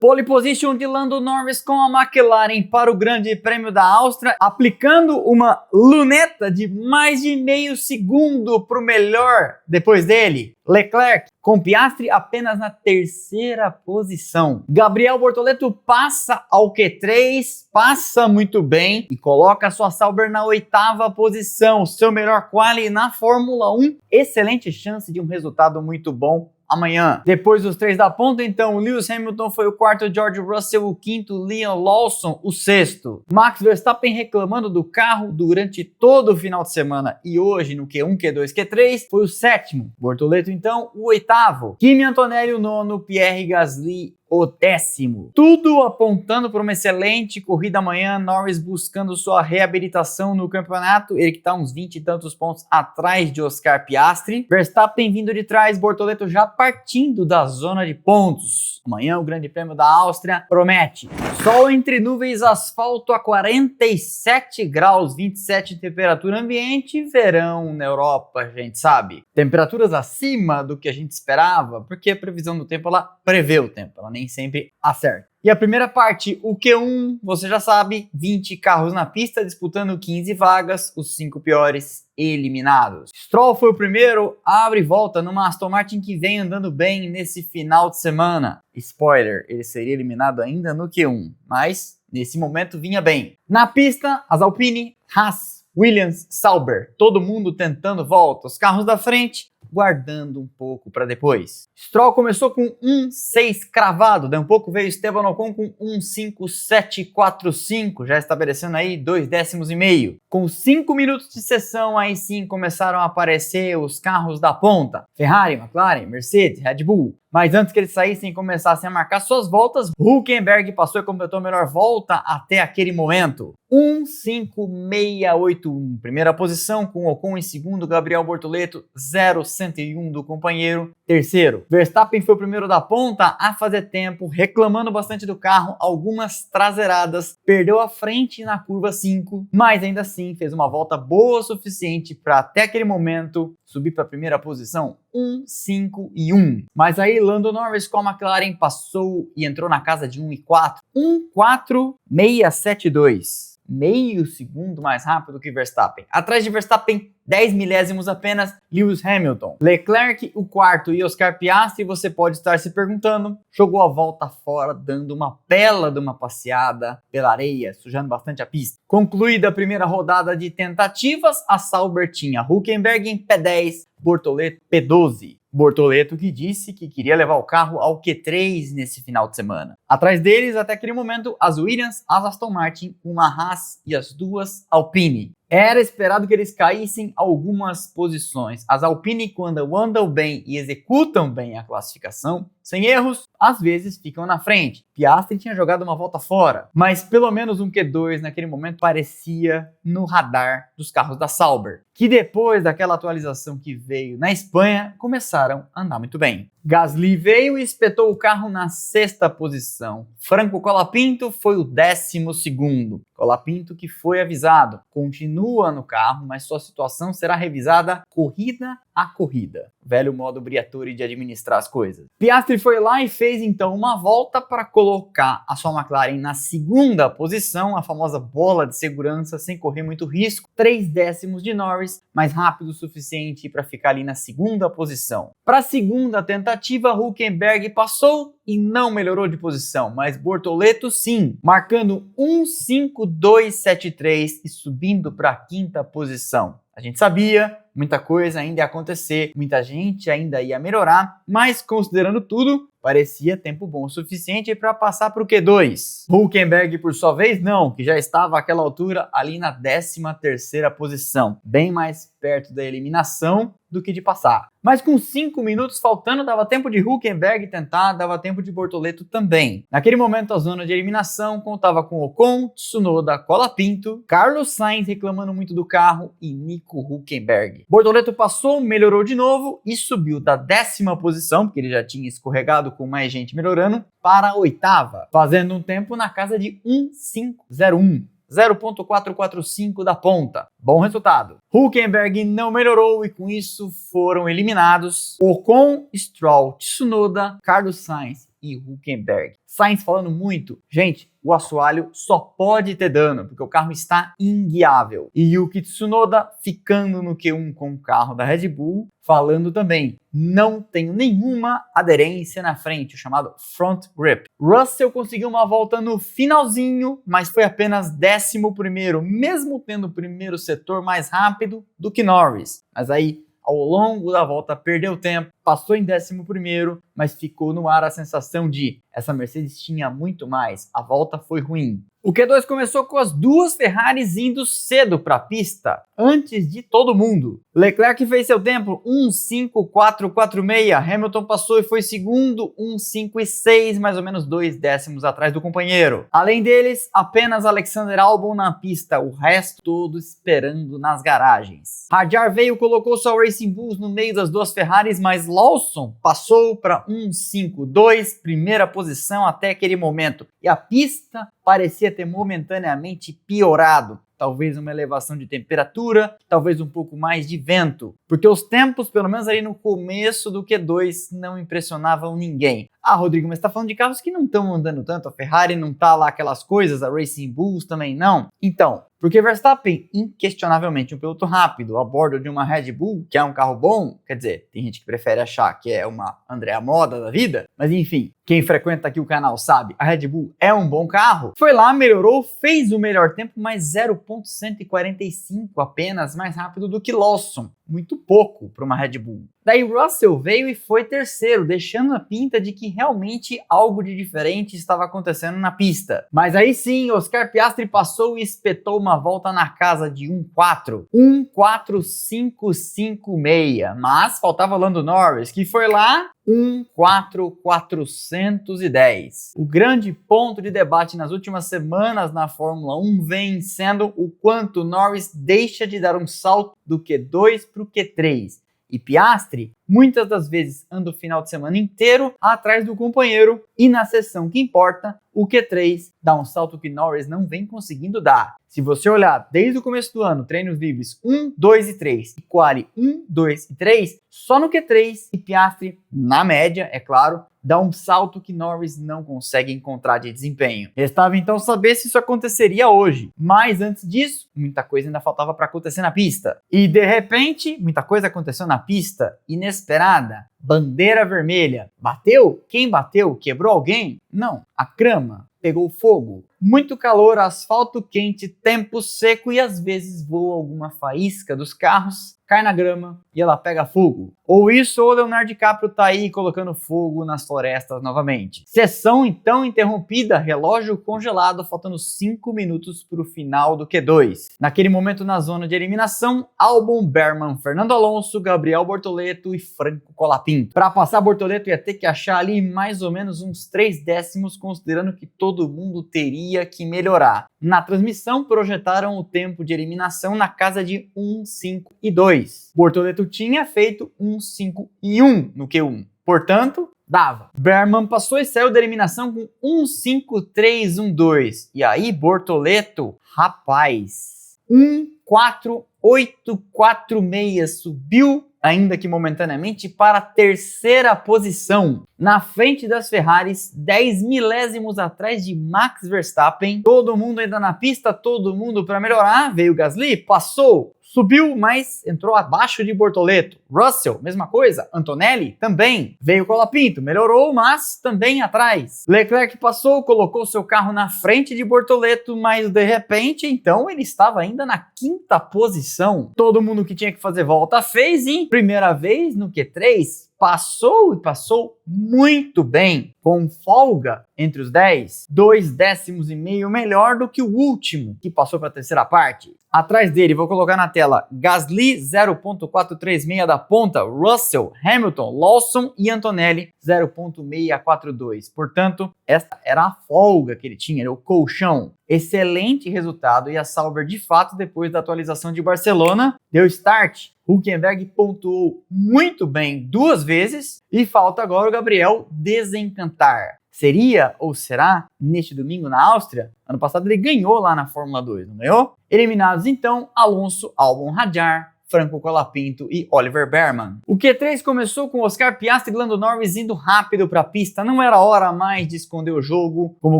Pole position de Lando Norris com a McLaren para o Grande Prêmio da Áustria, aplicando uma luneta de mais de meio segundo para o melhor depois dele, Leclerc, com Piastri apenas na terceira posição. Gabriel Bortoleto passa ao Q3, passa muito bem e coloca sua Sauber na oitava posição, seu melhor quali na Fórmula 1. Excelente chance de um resultado muito bom amanhã. Depois dos três da ponta, então, Lewis Hamilton foi o quarto, George Russell o quinto, Liam Lawson o sexto. Max Verstappen reclamando do carro durante todo o final de semana e hoje no Q1, Q2, Q3 foi o sétimo. Bortoleto, então, o oitavo. Kimi Antonelli o nono, Pierre Gasly o décimo. Tudo apontando para uma excelente corrida amanhã, Norris buscando sua reabilitação no campeonato, ele que está uns 20 e tantos pontos atrás de Oscar Piastri. Verstappen vindo de trás, Bortoleto já partindo da zona de pontos. Amanhã o Grande Prêmio da Áustria promete. Sol entre nuvens, asfalto a 47 graus, 27 de temperatura ambiente, verão na Europa, a gente sabe. Temperaturas acima do que a gente esperava, porque a previsão do tempo, ela prevê o tempo, ela nem sempre acerta. E a primeira parte, o Q1, você já sabe, 20 carros na pista disputando 15 vagas, os 5 piores eliminados. Stroll foi o primeiro, abre e volta numa Aston Martin que vem andando bem nesse final de semana. Spoiler, ele seria eliminado ainda no Q1, mas nesse momento vinha bem. Na pista, as Alpine, Haas, Williams, Sauber, todo mundo tentando volta, os carros da frente guardando um pouco para depois. Stroll começou com 1,6 cravado, daí um pouco veio Esteban Ocon com 1,5745, já estabelecendo aí 2 décimos e meio. Com 5 minutos de sessão, aí sim começaram a aparecer os carros da ponta. Ferrari, McLaren, Mercedes, Red Bull. Mas antes que eles saíssem e começassem a marcar suas voltas, Hülkenberg passou e completou a melhor volta até aquele momento. 1,5681. Primeira posição com Ocon em segundo, Gabriel Bortoleto 0,101 do companheiro. Terceiro, Verstappen foi o primeiro da ponta a fazer tempo, reclamando bastante do carro, algumas traseiradas, perdeu a frente na curva 5, mas ainda assim fez uma volta boa o suficiente para até aquele momento subir para a primeira posição, 1,5 e 1. Mas aí Lando Norris com a McLaren passou e entrou na casa de 1,4. 1,4672. Meio segundo mais rápido que Verstappen. Atrás de Verstappen, 10 milésimos apenas, Lewis Hamilton. Leclerc, o quarto, e Oscar Piastri, você pode estar se perguntando, jogou a volta fora, dando uma bela de uma passeada pela areia, sujando bastante a pista. Concluída a primeira rodada de tentativas, a Sauber tinha Hülkenberg em P10, Bortoleto P12. Bortoleto que disse que queria levar o carro ao Q3 nesse final de semana. Atrás deles, até aquele momento, as Williams, as Aston Martin, uma Haas e as duas Alpine. Era esperado que eles caíssem algumas posições. As Alpine, quando andam bem e executam bem a classificação, sem erros, às vezes ficam na frente. Piastri tinha jogado uma volta fora, mas pelo menos um Q2 naquele momento parecia no radar dos carros da Sauber, que depois daquela atualização que veio na Espanha, começaram a andar muito bem. Gasly veio e espetou o carro na sexta posição. Franco Colapinto foi o 12º. Colapinto que foi avisado, continua no carro, mas sua situação será revisada corrida a corrida. Velho modo Briatore de administrar as coisas. Piastri foi lá e fez então uma volta para colocar a sua McLaren na segunda posição, a famosa bola de segurança, sem correr muito risco. 3 décimos de Norris, mais rápido o suficiente para ficar ali na segunda posição. Para a segunda tentativa, Hülkenberg passou e não melhorou de posição, mas Bortoleto sim, marcando 1,5273 e subindo para a quinta posição. A gente sabia, muita coisa ainda ia acontecer, muita gente ainda ia melhorar, mas considerando tudo, parecia tempo bom o suficiente para passar para o Q2. Hülkenberg, por sua vez, não, que já estava àquela altura ali na 13ª posição, bem mais perto da eliminação do que de passar. Mas com 5 minutos faltando, dava tempo de Hülkenberg tentar, dava tempo de Bortoleto também. Naquele momento, a zona de eliminação contava com Ocon, Tsunoda, Colapinto, Carlos Sainz reclamando muito do carro e Nico Hülkenberg. Bortoleto passou, melhorou de novo e subiu da 10ª posição, porque ele já tinha escorregado com mais gente melhorando, para a 8ª, fazendo um tempo na casa de 1,501. 0,445 da ponta. Bom resultado. Hülkenberg não melhorou e com isso foram eliminados Ocon, Stroll, Tsunoda, Carlos Sainz e Hülkenberg. Sainz falando muito, gente, o assoalho só pode ter dano, porque o carro está inguiável. E Yuki Tsunoda ficando no Q1 com o carro da Red Bull, falando também, não tenho nenhuma aderência na frente, o chamado front grip. Russell conseguiu uma volta no finalzinho, mas foi apenas 11º, mesmo tendo o primeiro setor mais rápido do que Norris. Mas aí, ao longo da volta, perdeu tempo, passou em 11º, mas ficou no ar a sensação de essa Mercedes tinha muito mais, a volta foi ruim. O Q2 começou com as duas Ferraris indo cedo para a pista, antes de todo mundo. Leclerc fez seu tempo 1:5.446, Hamilton passou e foi segundo 1:5.6, mais ou menos 2 décimos atrás do companheiro. Além deles, apenas Alexander Albon na pista, o resto todo esperando nas garagens. Hadjar veio e colocou sua Racing Bulls no meio das duas Ferraris, mas Lawson passou para 1:5.2, primeira posição até aquele momento. E a pista parecia ter momentaneamente piorado. Talvez uma elevação de temperatura, talvez um pouco mais de vento. Porque os tempos, pelo menos ali no começo do Q2, não impressionavam ninguém. Ah, Rodrigo, mas tá falando de carros que não estão andando tanto, a Ferrari não tá lá aquelas coisas, a Racing Bulls também não. Então, porque Verstappen, inquestionavelmente um piloto rápido, a bordo de uma Red Bull, que é um carro bom, quer dizer, tem gente que prefere achar que é uma Andrea Moda da vida, mas enfim, quem frequenta aqui o canal sabe, a Red Bull é um bom carro. Foi lá, melhorou, fez o melhor tempo, mas 0.145 apenas mais rápido do que Lawson. Muito pouco para uma Red Bull. Daí Russell veio e foi terceiro, deixando a pinta de que realmente algo de diferente estava acontecendo na pista. Mas aí sim, Oscar Piastri passou e espetou uma volta na casa de 1.4. 1.456. Mas faltava Lando Norris, que foi lá 1.410. O grande ponto de debate nas últimas semanas na Fórmula 1 vem sendo o quanto Norris deixa de dar um salto do Q2 para o Q3. E Piastri, muitas das vezes, anda o final de semana inteiro atrás do companheiro e na sessão que importa, o Q3 dá um salto que Norris não vem conseguindo dar. Se você olhar desde o começo do ano, treinos livres 1, 2 e 3 e quali 1, 2 e 3, só no Q3 e Piastri, na média, é claro, dá um salto que Norris não consegue encontrar de desempenho. Restava então saber se isso aconteceria hoje, mas antes disso, muita coisa ainda faltava para acontecer na pista. E de repente, muita coisa aconteceu na pista, inesperada. Bandeira vermelha. Bateu? Quem bateu? Quebrou alguém? Não. A grama pegou fogo. Muito calor, asfalto quente, tempo seco e às vezes voa alguma faísca dos carros, cai na grama e ela pega fogo. Ou isso, ou Leonardo DiCaprio tá aí colocando fogo nas florestas novamente. Sessão então interrompida, relógio congelado, faltando 5 minutos para o final do Q2. Naquele momento na zona de eliminação, Albon, Berman, Fernando Alonso, Gabriel Bortoleto e Franco Colapinto. Para passar Bortoleto ia ter que achar ali mais ou menos uns 3 décimos, considerando que todo mundo teria que melhorar. Na transmissão projetaram o tempo de eliminação na casa de 1:5.2. Bortoleto tinha feito 1:5.1 no Q1, portanto, dava. Berman passou e saiu da eliminação com 1:5.312. E aí, Bortoleto, rapaz, 1.4846 subiu, ainda que momentaneamente, para a terceira posição. Na frente das Ferraris, 10 milésimos atrás de Max Verstappen. Todo mundo ainda na pista, todo mundo para melhorar. Veio Gasly, passou, subiu, mas entrou abaixo de Bortoleto. Russell, mesma coisa. Antonelli, também. Veio Colapinto, melhorou, mas também atrás. Leclerc passou, colocou seu carro na frente de Bortoleto, mas de repente, então, ele estava ainda na 5ª posição. Todo mundo que tinha que fazer volta fez e, primeira vez no Q3, passou e passou muito bem, com folga entre os 10, 2 décimos e meio melhor do que o último, que passou para a terceira parte. Atrás dele, vou colocar na tela, Gasly 0.436 da ponta, Russell, Hamilton, Lawson e Antonelli 0.642. Portanto, essa era a folga que ele tinha, era o colchão. Excelente resultado e a Sauber, de fato, depois da atualização de Barcelona, deu start. Hülkenberg pontuou muito bem 2 vezes e falta agora o Gabriel desencantar. Seria ou será neste domingo na Áustria? Ano passado ele ganhou lá na Fórmula 2, não ganhou? Eliminados então, Alonso, Albon, Hadjar, Franco Colapinto e Oliver Bearman. O Q3 começou com Oscar Piastri e Lando Norris indo rápido para a pista, não era hora mais de esconder o jogo, como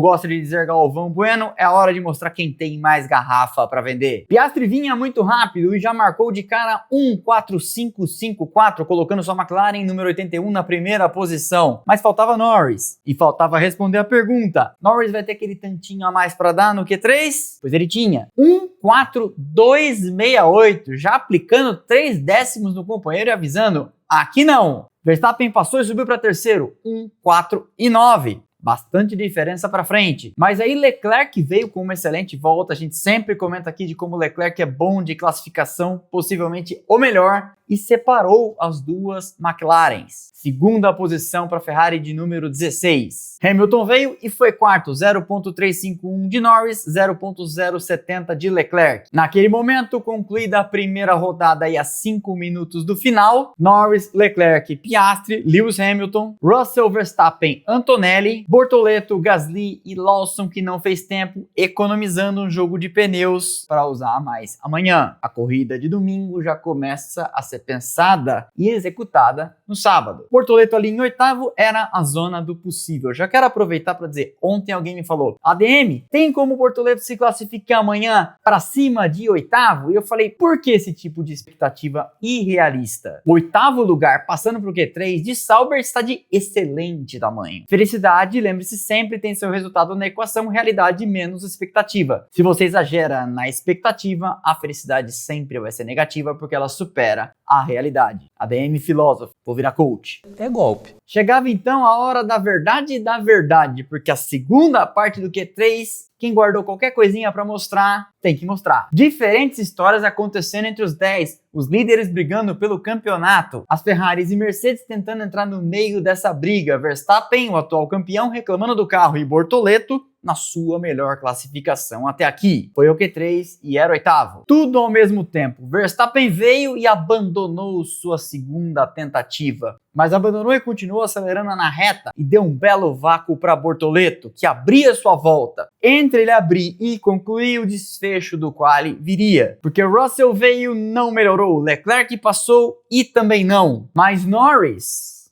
gosta de dizer Galvão Bueno, é a hora de mostrar quem tem mais garrafa para vender. Piastri vinha muito rápido e já marcou de cara 1.4554, colocando sua McLaren número 81 na primeira posição, mas faltava Norris, e faltava responder a pergunta, Norris vai ter aquele tantinho a mais para dar no Q3? Pois ele tinha 1.4268, já aplicando 3 décimos no companheiro e avisando, aqui não. Verstappen passou e subiu para terceiro, 1.49. Bastante diferença para frente. Mas aí Leclerc veio com uma excelente volta. A gente sempre comenta aqui de como Leclerc é bom de classificação, possivelmente o melhor, e separou as duas McLarens. Segunda posição para a Ferrari de número 16. Hamilton veio e foi quarto, 0.351 de Norris, 0.070 de Leclerc. Naquele momento, concluída a primeira rodada e a 5 minutos do final, Norris, Leclerc, Piastri, Lewis Hamilton, Russell, Verstappen, Antonelli, Bortoleto, Gasly e Lawson, que não fez tempo, economizando um jogo de pneus para usar a mais amanhã. A corrida de domingo já começa a ser pensada e executada no sábado. Bortoleto ali em oitavo era a zona do possível. Já quero aproveitar para dizer, ontem alguém me falou, ADM, tem como o Bortoleto se classificar amanhã para cima de oitavo? E eu falei, por que esse tipo de expectativa irrealista? O oitavo lugar, passando para o Q3, de Sauber está de excelente tamanho. Felicidade, lembre-se, sempre tem seu resultado na equação realidade menos expectativa. Se você exagera na expectativa, a felicidade sempre vai ser negativa porque ela supera a realidade. ADM filósofo, vou virar coach. É golpe. Chegava então a hora da verdade, porque a segunda parte do Q3, quem guardou qualquer coisinha para mostrar, tem que mostrar. Diferentes histórias acontecendo entre os 10, os líderes brigando pelo campeonato, as Ferraris e Mercedes tentando entrar no meio dessa briga, Verstappen, o atual campeão, reclamando do carro e Bortoleto na sua melhor classificação até aqui. Foi o Q3 e era oitavo. Tudo ao mesmo tempo. Verstappen veio e abandonou sua segunda tentativa, mas abandonou e continuou acelerando na reta e deu um belo vácuo para Bortoleto, que abria sua volta. Entre ele abrir e concluir, o desfecho do quali viria, porque Russell veio, não melhorou, Leclerc passou e também não. Mas Norris,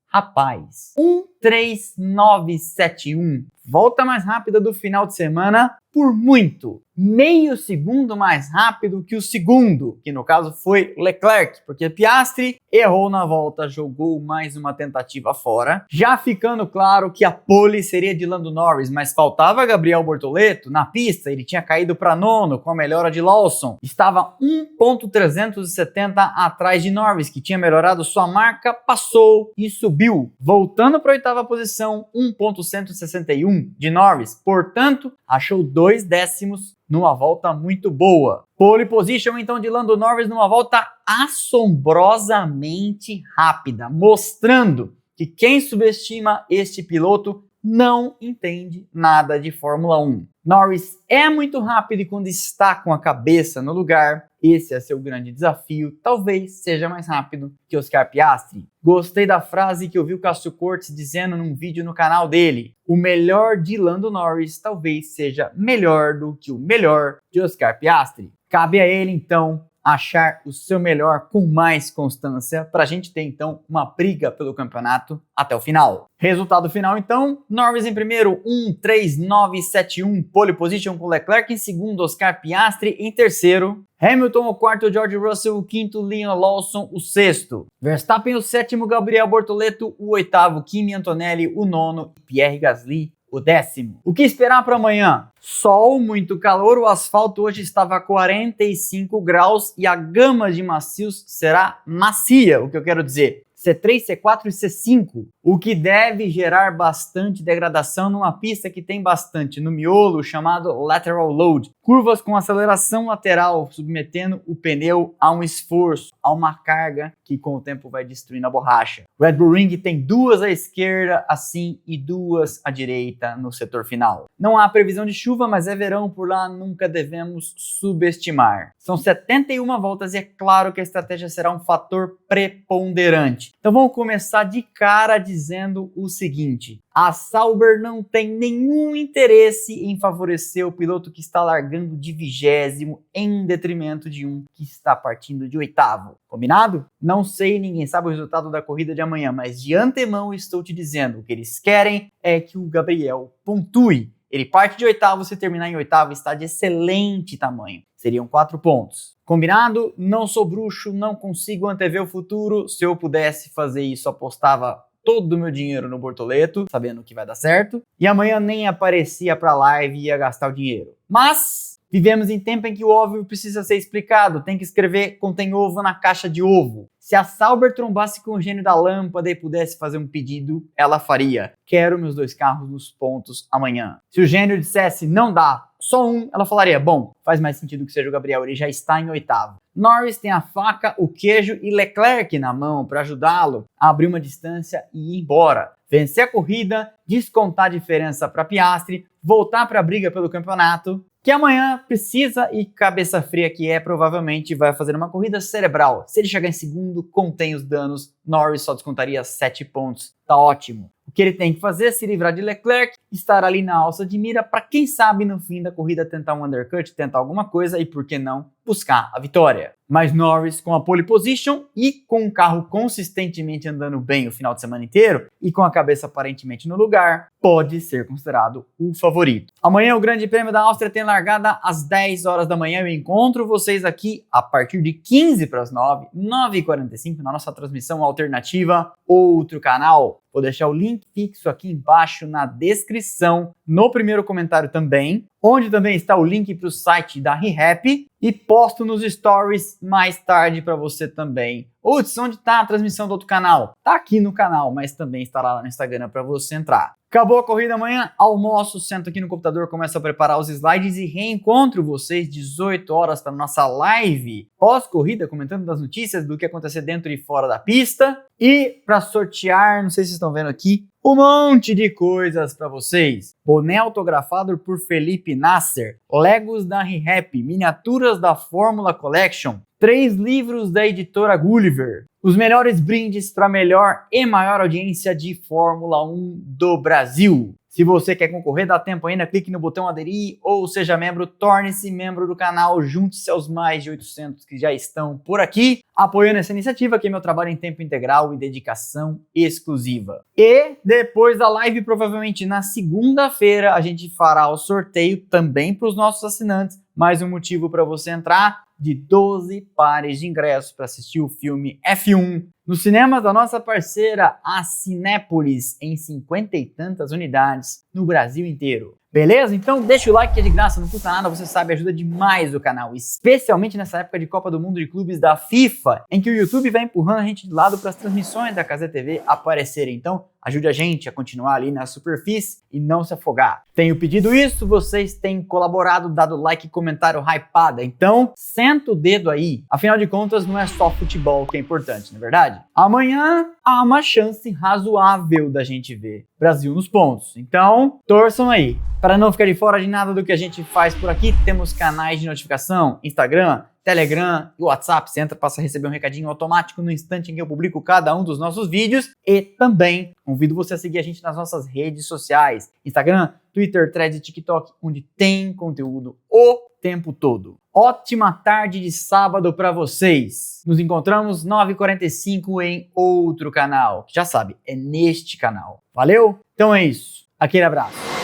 rapaz, 1.3971, volta mais rápida do final de semana por muito. Meio segundo mais rápido que o segundo, que no caso foi Leclerc, porque Piastri errou na volta, jogou mais uma tentativa fora, já ficando claro que a pole seria de Lando Norris, mas faltava Gabriel Bortoleto na pista, ele tinha caído para nono com a melhora de Lawson, estava 1.370 atrás de Norris, que tinha melhorado sua marca, passou e subiu, voltando para a oitava posição, 1.161 de Norris, portanto, achou 2 décimos numa volta muito boa. Pole position então de Lando Norris numa volta assombrosamente rápida, mostrando que quem subestima este piloto não entende nada de Fórmula 1. Norris é muito rápido e quando está com a cabeça no lugar, esse é seu grande desafio, talvez seja mais rápido que Oscar Piastri. Gostei da frase que eu vi o Cássio Cortes dizendo num vídeo no canal dele. O melhor de Lando Norris talvez seja melhor do que o melhor de Oscar Piastri. Cabe a ele então achar o seu melhor com mais constância para a gente ter então uma briga pelo campeonato até o final. Resultado final então, Norris em primeiro, 1.3971, pole position com Leclerc, em segundo Oscar Piastri, em terceiro Hamilton, o quarto George Russell, o quinto Liam Lawson, o sexto Verstappen, o sétimo Gabriel Bortoleto, o oitavo Kimi Antonelli, o nono Pierre Gasly, o décimo. O que esperar para amanhã? Sol, muito calor, o asfalto hoje estava a 45 graus e a gama de macios será macia, o que eu quero dizer, C3, C4 e C5, o que deve gerar bastante degradação numa pista que tem bastante no miolo, chamado lateral load, curvas com aceleração lateral, submetendo o pneu a um esforço, a uma carga que com o tempo vai destruindo a borracha. Red Bull Ring tem duas à esquerda assim e duas à direita no setor final. Não há previsão de chuva, mas é verão por lá, nunca devemos subestimar. São 71 voltas e é claro que a estratégia será um fator preponderante. Então vamos começar de cara dizendo o seguinte: a Sauber não tem nenhum interesse em favorecer o piloto que está largando de 20º em detrimento de um que está partindo de 8º. Combinado? Não sei, ninguém sabe o resultado da corrida de amanhã, mas de antemão estou te dizendo, o que eles querem é que o Gabriel pontue. Ele parte de 8º, se terminar em 8º está de excelente tamanho. Seriam 4 pontos. Combinado? Não sou bruxo, não consigo antever o futuro. Se eu pudesse fazer isso, apostava todo o meu dinheiro no Bortoleto, sabendo que vai dar certo. E amanhã nem aparecia pra live e ia gastar o dinheiro. Mas vivemos em tempo em que o óbvio precisa ser explicado. Tem que escrever contém ovo na caixa de ovo. Se a Sauber trombasse com o gênio da lâmpada e pudesse fazer um pedido, ela faria: quero meus 2 carros nos pontos amanhã. Se o gênio dissesse não dá, só um, ela falaria: bom, faz mais sentido que seja o Gabriel, ele já está em 8º. Norris tem a faca, o queijo e Leclerc na mão para ajudá-lo a abrir uma distância e ir embora. Vencer a corrida, descontar a diferença para Piastri, voltar para a briga pelo campeonato, que amanhã precisa e cabeça fria que é, provavelmente vai fazer uma corrida cerebral. Se ele chegar em segundo, contém os danos, Norris só descontaria 7 pontos. Tá ótimo. O que ele tem que fazer é se livrar de Leclerc, estar ali na alça de mira para quem sabe no fim da corrida tentar um undercut, tentar alguma coisa e por que não buscar a vitória. Mas Norris com a pole position e com o carro consistentemente andando bem o final de semana inteiro e com a cabeça aparentemente no lugar, pode ser considerado o favorito. Amanhã o Grande Prêmio da Áustria tem largada às 10 horas da manhã. Eu encontro vocês aqui a partir de 15 para as 9, 9h45 na nossa transmissão alternativa Outro Canal. Vou deixar o link fixo aqui embaixo na descrição, no primeiro comentário também, onde também está o link para o site da ReHap e posto nos stories mais tarde para você também. Putz, onde está a transmissão do Outro Canal? Tá aqui no canal, mas também estará lá no Instagram para você entrar. Acabou a corrida amanhã, almoço, sento aqui no computador, começo a preparar os slides e reencontro vocês 18 horas para nossa live pós-corrida, comentando das notícias do que acontecer dentro e fora da pista e para sortear, não sei se vocês estão vendo aqui, um monte de coisas para vocês. Boné autografado por Felipe Nasser, Legos da ReHap, miniaturas da Fórmula Collection, 3 livros da editora Gulliver, os melhores brindes para a melhor e maior audiência de Fórmula 1 do Brasil. Se você quer concorrer, dá tempo ainda, clique no botão aderir ou seja membro, torne-se membro do canal, junte-se aos mais de 800 que já estão por aqui, apoiando essa iniciativa, que é meu trabalho em tempo integral e dedicação exclusiva. E depois da live, provavelmente na segunda-feira, a gente fará o sorteio também para os nossos assinantes, mais um motivo para você entrar, de 12 pares de ingressos para assistir o filme F1 nos cinemas da nossa parceira, a Cinépolis, em 50 e tantas unidades no Brasil inteiro. Beleza? Então deixa o like que é de graça, não custa nada, você sabe, ajuda demais o canal, especialmente nessa época de Copa do Mundo de Clubes da FIFA, em que o YouTube vai empurrando a gente de lado para as transmissões da Cazé TV aparecerem. Então ajude a gente a continuar ali na superfície e não se afogar. Tenho pedido isso, vocês têm colaborado, dado like e comentário hypada, então senta o dedo aí. Afinal de contas, não é só futebol que é importante, não é verdade? Amanhã há uma chance razoável da gente ver Brasil nos pontos, então torçam aí. Para não ficar de fora de nada do que a gente faz por aqui, temos canais de notificação, Instagram, Telegram e WhatsApp. Você entra, passa a receber um recadinho automático no instante em que eu publico cada um dos nossos vídeos. E também convido você a seguir a gente nas nossas redes sociais, Instagram, Twitter, Threads e TikTok, onde tem conteúdo o tempo todo. Ótima tarde de sábado para vocês. Nos encontramos 9h45 em Outro Canal, que já sabe, é neste canal. Valeu? Então é isso. Aquele abraço.